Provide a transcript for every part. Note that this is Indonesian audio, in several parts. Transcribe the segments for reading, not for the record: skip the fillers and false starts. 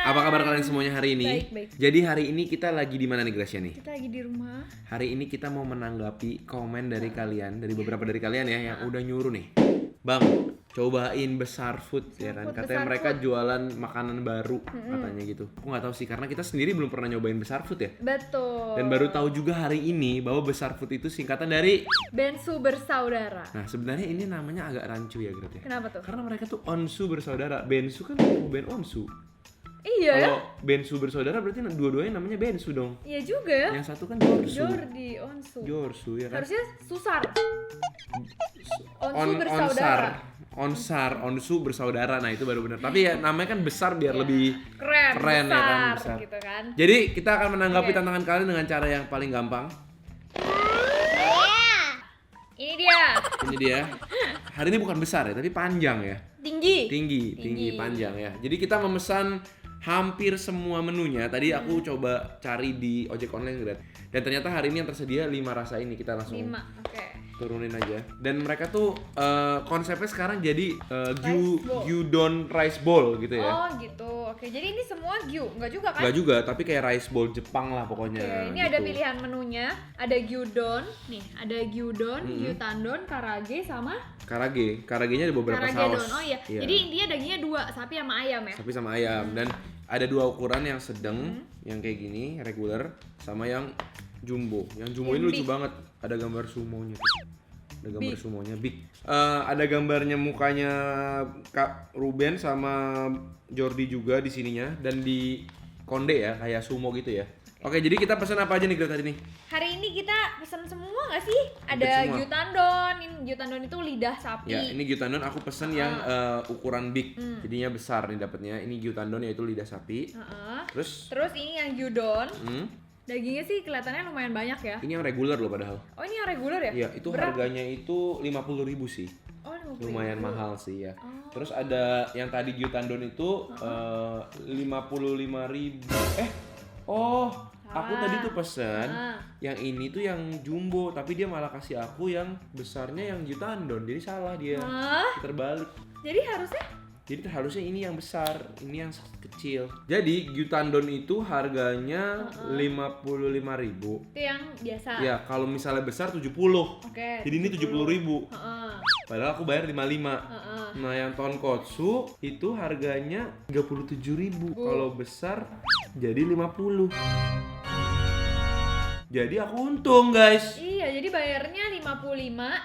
Apa kabar kalian semuanya hari ini? Baik. Jadi hari ini kita lagi di mana nih Gracia nih? Kita lagi di rumah. Hari ini kita mau menanggapi komen dari kalian, dari beberapa dari kalian ya yang udah nyuruh nih. Bang, cobain Besar Food ya kan? Katanya Besar mereka Food. jualan makanan baru katanya gitu. Aku nggak tahu sih karena kita sendiri belum pernah nyobain Besar Food ya. Betul. Dan baru tahu juga hari ini bahwa Besar Food itu singkatan dari. Bensu bersaudara. Nah sebenarnya ini namanya agak rancu ya Gret ya. Kenapa tuh? Karena mereka tuh onsu bersaudara. Bensu kan band onsu. Iya ya? Kalau Bensu bersaudara berarti dua-duanya namanya Bensu dong. Iya juga ya. Yang satu kan Jorsu. Jordi, Onsu. Jorsu ya kan. Harusnya Susar. Onsu bersaudara. Onsu bersaudara. Nah itu baru benar. Tapi ya namanya kan besar biar lebih Keren keren besar, ya kan besar. gitu kan. Jadi kita akan menanggapi Oke. tantangan kalian dengan cara yang paling gampang. Ini dia. Ini dia. Hari ini bukan besar ya, tapi panjang ya. Tinggi. Tinggi, panjang ya. Jadi kita memesan hampir semua menunya. Tadi aku coba cari di ojek online Gret. Dan ternyata hari ini yang tersedia 5 rasa ini. Kita langsung 5. Oke. turunin aja. Dan mereka tuh konsepnya sekarang jadi Rice bowl. gyudon rice bowl gitu ya. Oh gitu. Oke, jadi ini semua gyu, enggak juga kan? Enggak juga, tapi kayak rice bowl Jepang lah pokoknya. Oke, ini gitu. ada pilihan menunya. Ada gyudon, nih, ada gyudon, gyutandon, karage sama Karagenya ada beberapa karagedon. saus. Oh iya. Jadi intinya dagingnya 2, sapi sama ayam ya. Sapi sama ayam dan ada 2 ukuran yang sedang, yang kayak gini, regular, sama yang jumbo. Yang jumbo Yang ini lucu big. banget. Ada gambar sumonya. Ada gambar Big. sumonya big. Ada gambarnya mukanya Kak Ruben sama Jordi juga di sininya dan di konde ya, kayak sumo gitu ya. Oke, jadi kita pesan apa aja nih Gret hari ini? Hari ini kita pesan semua nggak sih? Ada semua. gyutandon. Ini gyutandon itu lidah sapi. Ya, ini gyutandon aku pesen yang ukuran big. Jadinya besar nih dapatnya. Ini gyutandon yaitu lidah sapi. Heeh. Terus Ini yang gyudon. hmm, Dagingnya sih kelihatannya lumayan banyak ya. ini yang regular loh padahal. Oh, ini yang reguler ya? Iya, itu Berapa? harganya itu 50.000 sih. Oh, 50.000. Lumayan mahal sih ya. Terus ada yang tadi gyutandon itu 55.000. Aku tadi tuh pesen yang ini tuh yang jumbo, tapi dia malah kasih aku yang besarnya yang gyutandon. Jadi salah dia. Hah? Terbalik. Jadi harusnya Harusnya ini yang besar, ini yang kecil. Jadi gyutandon itu harganya 55.000. itu yang biasa. Ya, kalau misalnya besar 70. Oke. Jadi ini 70.000. Heeh. Padahal aku bayar 55. Nah, yang tonkotsu itu harganya 37.000. Kalau besar jadi 50. Jadi aku untung, guys. Iya, jadi bayarnya 55,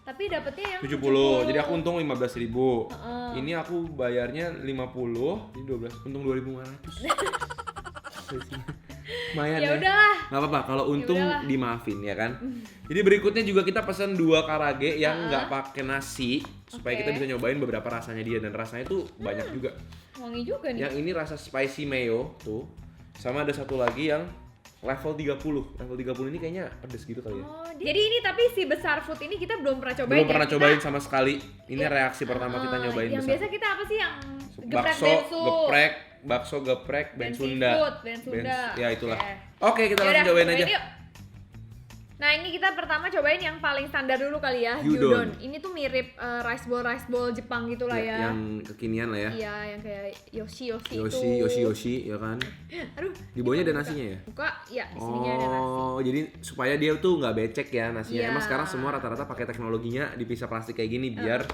tapi dapetnya yang 70. Jadi aku untung 15.000. Heeh. Ini aku bayarnya 50, jadi 12. Untung 2.500. Lumayan Ya ya. udahlah. Nggak apa-apa, kalau untung udahlah. dimaafin ya kan. Jadi berikutnya juga kita pesan 2 karage yang nggak pakai nasi supaya Oke. kita bisa nyobain beberapa rasanya dia dan rasanya tuh banyak juga. Wangi juga nih. Yang ini rasa spicy mayo tuh. Sama ada satu lagi yang level 30. Level 30 ini kayaknya pedes gitu kali ya. Oh, jadi ini tapi si Besar Food ini kita belum pernah cobain. Belum ya? pernah Kita- cobain sama sekali. Ini reaksi pertama kita nyobain Yang besar. biasa kita apa sih yang Bakso, geprek, ben Sunda. Ben Sunda. Ya itulah. Oke. Oke, kita Yaudah, langsung cobain aja. yuk. Nah, ini kita pertama cobain yang paling standar dulu kali ya, Gyudon. gyudon. Ini tuh mirip rice bowl Jepang gitu lah ya. Yang kekinian lah ya. Iya, yang kayak Yoshi itu. Yoshi ya kan. Aduh. Di bawahnya ini ada buka. nasinya ya? Buka, ya di sininya ada nasi. Oh, jadi supaya dia tuh nggak becek ya nasinya. Iya. Emang sekarang semua rata-rata pakai teknologinya dipisah plastik kayak gini biar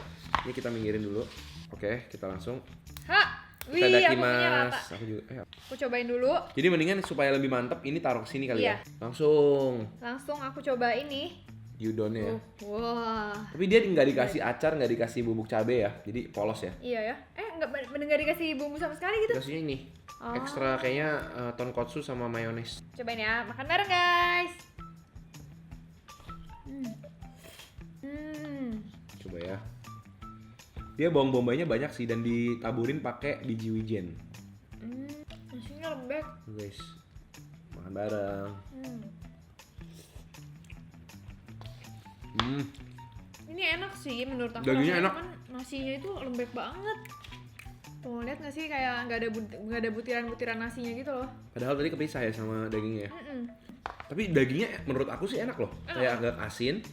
ini kita minggirin dulu. Oke, kita langsung. Ha. Kita Wih, aku punya dakimasu. rata. Aku juga. Aku cobain dulu. Jadi mendingan supaya lebih mantep ini taruh ke sini kali Iya. ya. Langsung Langsung aku coba ini. gyudonnya ya. Wah. Tapi dia nggak dikasih acar, nggak dikasih bubuk cabe ya. Jadi polos ya. Iya ya. Nggak dikasih bumbu sama sekali gitu. Dikasihnya ini. Oh. Ekstra kayaknya tonkotsu sama mayones. Cobain ya, makan bareng guys. Coba ya. Dia bawang bombaynya banyak sih dan ditaburin pakai biji wijen. Nasinya lembek. Guys, makan bareng. Ini enak sih menurut aku. Dagingnya rasanya, enak. cuman nasinya itu lembek banget. Tuh lihat nggak sih kayak nggak ada butiran-butiran nasinya gitu loh. Padahal tadi kepisah ya sama dagingnya ya. Mm-mm. Tapi dagingnya menurut aku sih enak loh. Kayak agak asin.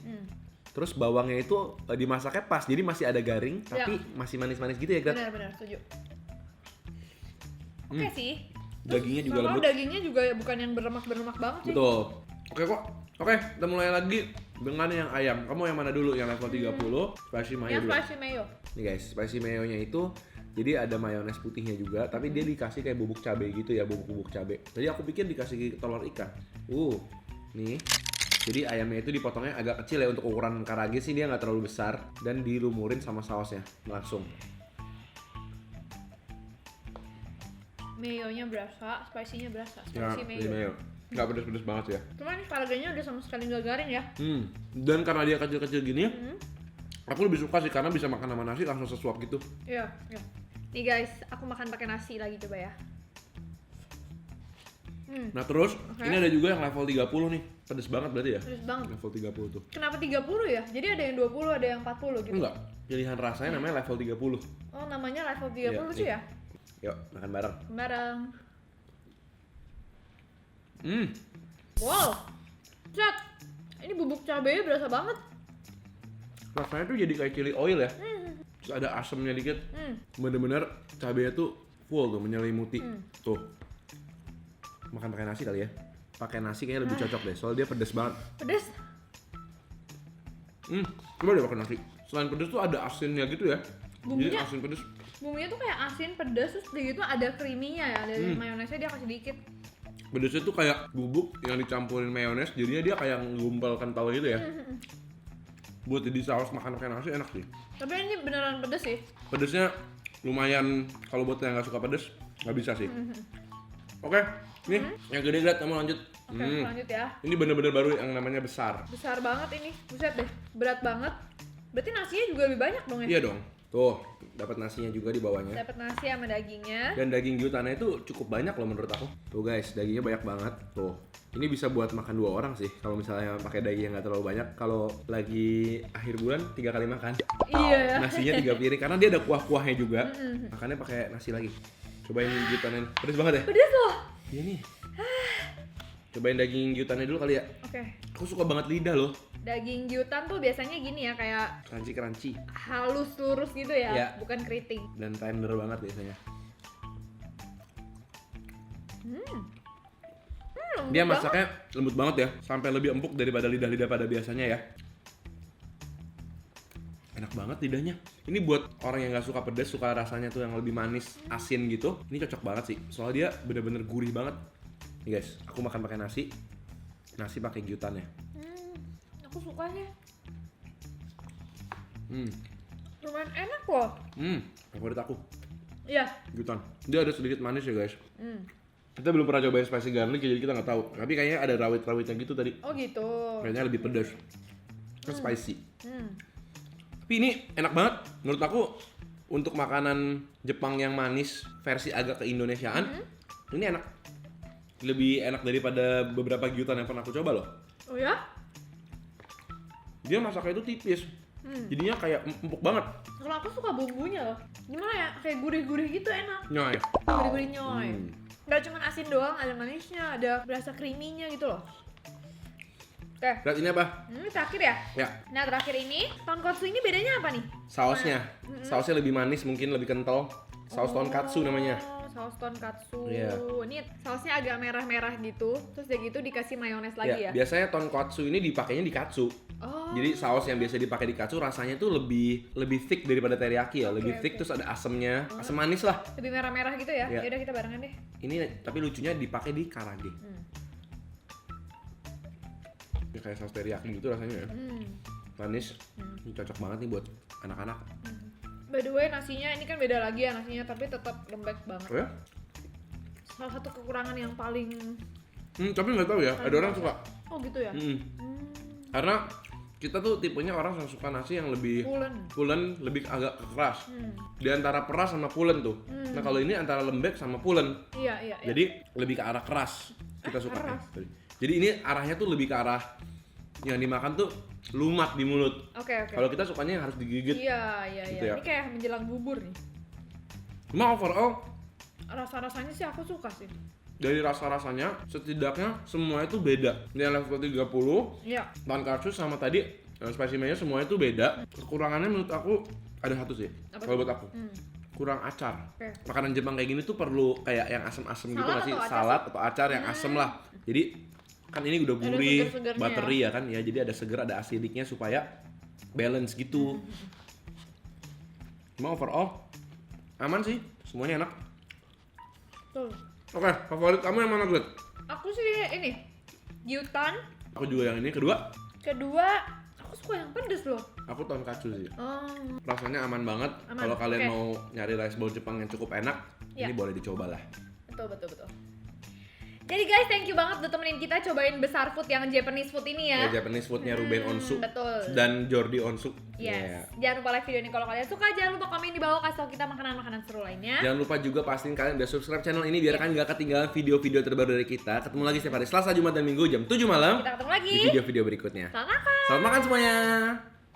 Terus bawangnya itu dimasaknya pas, jadi masih ada garing, tapi masih manis-manis gitu ya, Gret? Benar-benar setuju. Oke sih. Dagingnya juga Sama lembut. dagingnya juga bukan yang berlemak banget sih. Betul. Oke kok. Oke, kita mulai lagi dengan yang ayam. Kamu yang mana dulu? Yang level 30, spicy mayo Yang dulu. spicy mayo. Nih guys, spicy mayonya itu jadi ada mayones putihnya juga, tapi dia dikasih kayak bubuk cabai gitu ya, bubuk cabai. Jadi aku pikir dikasih telur ikan. Nih. Jadi ayamnya itu dipotongnya agak kecil ya, untuk ukuran karage sih dia nggak terlalu besar, dan dilumurin sama sausnya langsung. Mayonya berasa, spicy-nya berasa. Ya, Spicy ini mayo. mayo. Nggak pedes-pedes banget ya. Cuman karagenya udah sama sekali nggak garing ya. Dan karena dia kecil-kecil gini, aku lebih suka sih karena bisa makan sama nasi langsung sesuap gitu. Iya, iya. Nih guys, aku makan pakai nasi lagi coba ya. Nah terus, ini ada juga yang level 30 nih. Pedes banget berarti ya? Pedes banget. Level 30 tuh. Kenapa 30 ya? Jadi ada yang 20, ada yang 40 gitu. Enggak, pilihan rasanya namanya level 30. Oh, namanya level 30 Iya, tuh nih. ya? Yuk, makan bareng. Bareng. Wow. Cet. Ini bubuk cabenya berasa banget. Rasanya tuh jadi kayak chili oil ya. Terus ada asamnya dikit. Bener-bener cabenya tuh full tuh, menyelimuti. Tuh. Makan pakai nasi kali ya. Pakai nasi kayaknya lebih cocok deh, soalnya dia pedes banget. Pedes. Coba deh pakai nasi. Selain pedes tuh ada asinnya gitu ya. Jadi Bumbunya- asin pedes. Bumbunya tuh kayak asin, pedas, terus udah gitu ada creamy-nya ya. Dari mayonesnya dia kasih dikit. Pedesnya tuh kayak bubuk yang dicampurin mayones, jadinya dia kayak gumpal kental gitu ya. Buat jadi saus makan pakai nasi enak sih. Tapi ini beneran pedes sih. Pedesnya lumayan, kalau buat yang nggak suka pedes nggak bisa sih. Oke, nih yang gede Grat, kamu lanjut. Oke, lanjut ya. Ini bener-bener baru yang namanya besar. Besar banget ini. Buset deh, berat banget. Berarti nasinya juga lebih banyak dong ya? Iya dong. Tuh, dapat nasinya juga di bawahnya. Dapat nasi sama dagingnya. Dan daging gyutannya itu cukup banyak loh menurut aku. Tuh guys, dagingnya banyak banget. Tuh, ini bisa buat makan 2 orang sih. Kalau misalnya pakai daging yang nggak terlalu banyak. Kalau lagi akhir bulan 3 kali makan. Iya. Nasinya 3 piring karena dia ada kuah-kuahnya juga. Makannya pakai nasi lagi. Cobain gyutannya. Pedes banget ya? Pedes loh. Iya nih. Cobain daging gyutannya dulu kali ya. Oke. Aku suka banget lidah loh. Daging gyutan tuh biasanya gini ya, kayak Crunchy halus lurus gitu ya, Iya. bukan keriting. dan tender banget biasanya. Dia Lembut masaknya lembut banget ya, sampai lebih empuk daripada lidah-lidah pada biasanya ya. Enak banget lidahnya. Ini buat orang yang nggak suka pedas, suka rasanya tuh yang lebih manis, asin gitu. Ini cocok banget sih, soalnya dia bener-bener gurih banget. Nih guys, aku makan pakai nasi pakai gyutannya. Aku suka sih. Hmm, Lumayan enak loh. favorit aku, Iya. gyutan. Dia ada sedikit manis ya guys. Kita belum pernah cobain spicy garlic jadi kita nggak tahu. Tapi kayaknya ada rawit-rawitnya gitu tadi. Oh gitu. Kayaknya lebih pedas. Kan spicy. Tapi ini enak banget menurut aku untuk makanan Jepang yang manis versi agak ke-Indonesiaan. Ini enak. Lebih enak daripada beberapa gyutan yang pernah aku coba loh. Oh ya? Dia masaknya itu tipis. Jadinya kayak empuk banget. Kalau aku suka bumbunya loh. Gimana ya? Kayak gurih-gurih gitu enak. Nyoy. Gurih-gurih nyoy. Gak cuma asin doang, ada manisnya, ada berasa creamy-nya gitu loh. Oke. Berat ini apa? Ini terakhir ya? Ya, Nah terakhir ini, tonkotsu ini bedanya apa nih? sausnya. Sausnya lebih manis, mungkin lebih kental. Saus tonkatsu namanya. Oh, saus tonkatsu. Iya. Ini sausnya agak merah-merah gitu. Terus udah gitu dikasih mayones lagi ya? Biasanya tonkatsu ini dipakainya di katsu. Oh. Jadi saus yang biasa dipakai di katsu rasanya tuh lebih thick daripada teriyaki ya, lebih thick, oke. terus ada asamnya, asam manis lah. Lebih merah-merah gitu ya? Iya. Yaudah kita barengan deh. Ini tapi lucunya dipakai di karage. Ya, kayak saus teriyaki gitu rasanya ya. Manis. Ini cocok banget nih buat anak-anak. By the way nasinya ini kan beda lagi ya nasinya, tapi tetap lembek banget. Oh ya? Salah satu kekurangan yang paling. Tapi nggak tahu ya, ada orang suka. Oh gitu ya? Karena kita tuh tipenya orang yang suka nasi yang lebih pulen, lebih agak keras. Di antara peras sama pulen tuh. Nah kalau ini antara lembek sama pulen. Iya, iya, iya. Jadi lebih ke arah keras kita suka. keras. Jadi ini arahnya tuh lebih ke arah yang dimakan tuh lumat di mulut. Oke, oke. Kalau kita sukanya yang harus digigit. Iya, iya, Gitu iya. ya. Ini kayak menjelang bubur nih. Cuma overall Rasa-rasanya sih aku suka sih. dari rasa-rasanya setidaknya semua itu beda. Yang level 30 Iya. tonkatsu sama tadi spicy mayo semuanya itu beda. Kekurangannya menurut aku ada satu sih. Apa Kalau buat aku. kurang acar. Oke. Makanan Jepang kayak gini tuh perlu kayak yang asem-asem gitu Salad nggak sih? atau acar Salad atau acar yang asem lah. Jadi kan ini udah Ada gurih, seger-segernya buttery ya kan ya. Jadi ada seger, ada asidiknya supaya balance gitu. Cuma overall aman sih, semuanya enak. Tuh. Oke, favorit kamu yang mana, Glet? Aku sih ini gyutan. Aku juga yang ini. Kedua, Aku suka yang pedes loh. aku tonkatsu sih. Oh, Rasanya aman banget. Aman, Kalau kalian oke. mau nyari rice bowl Jepang yang cukup enak, Iya. ini boleh dicoba lah. betul. Jadi guys, thank you banget udah temenin kita cobain besar food yang Japanese food ini ya. Ya, Japanese foodnya Ruben Onsu Betul. dan Jordi Onsu. Yes. Iya. Jangan lupa like video ini kalau kalian suka. Jangan lupa komen di bawah kasih tau kita makanan-makanan seru lainnya. Jangan lupa juga pastiin kalian udah subscribe channel ini biar kalian gak ketinggalan video-video terbaru dari kita. Ketemu lagi setiap hari Selasa, Jumat, dan Minggu jam 7 malam Kita ketemu lagi di video-video berikutnya. Selamat makan. Selamat makan semuanya.